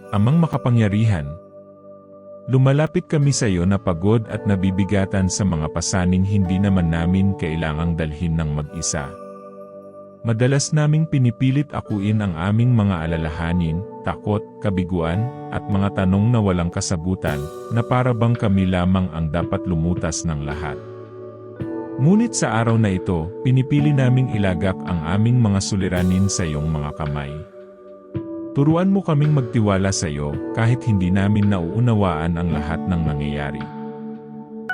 Amang makapangyarihan, lumalapit kami sa iyo na pagod at nabibigatan sa mga pasaning hindi naman namin kailangang dalhin ng mag-isa. Madalas naming pinipilit akuin ang aming mga alalahanin, takot, kabiguan, at mga tanong na walang kasagutan, na para bang kami lamang ang dapat lumutas ng lahat. Ngunit sa araw na ito, pinipili naming ilagak ang aming mga suliranin sa iyong mga kamay. Turuan mo kaming magtiwala sa iyo, kahit hindi namin nauunawaan ang lahat ng nangyayari.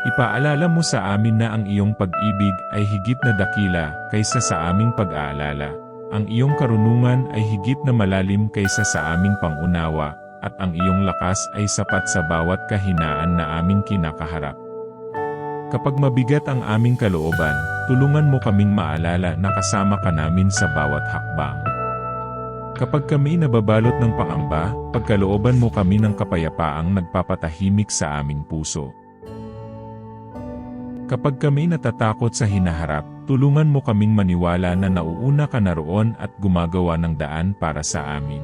Ipaalala mo sa amin na ang iyong pag-ibig ay higit na dakila kaysa sa aming pag-aalala, ang iyong karunungan ay higit na malalim kaysa sa aming pangunawa, at ang iyong lakas ay sapat sa bawat kahinaan na aming kinakaharap. Kapag mabigat ang aming kalooban, tulungan mo kaming maalala na kasama ka namin sa bawat hakbang. Kapag kami nababalot ng pangamba, pagkalooban mo kami ng kapayapaang nagpapatahimik sa aming puso. Kapag kami natatakot sa hinaharap, tulungan mo kaming maniwala na nauuna ka na roon at gumagawa ng daan para sa amin.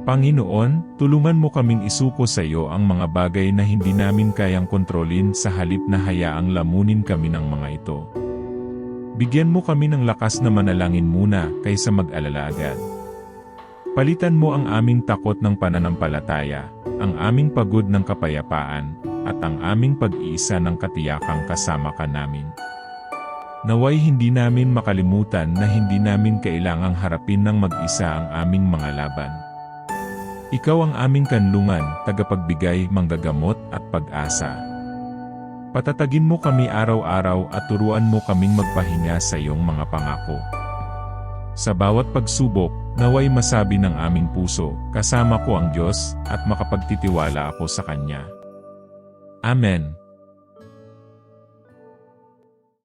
Panginoon, tulungan mo kaming isuko sa iyo ang mga bagay na hindi namin kayang kontrolin sa halip na hayaang lamunin kami ng mga ito. Bigyan mo kami ng lakas na manalangin muna kaysa mag-alala agad. Palitan mo ang aming takot ng pananampalataya, ang aming pagod ng kapayapaan, at ang aming pag-iisa ng katiyakang kasama ka namin. Naway hindi namin makalimutan na hindi namin kailangang harapin ng mag-isa ang aming mga laban. Ikaw ang aming kanlungan, tagapagbigay, manggagamot at pag-asa. Patatagin mo kami araw-araw at turuan mo kaming magpahinga sa iyong mga pangako. Sa bawat pagsubok, naway masabi ng aming puso, kasama ko ang Diyos, at makapagtitiwala ako sa Kanya. Amen.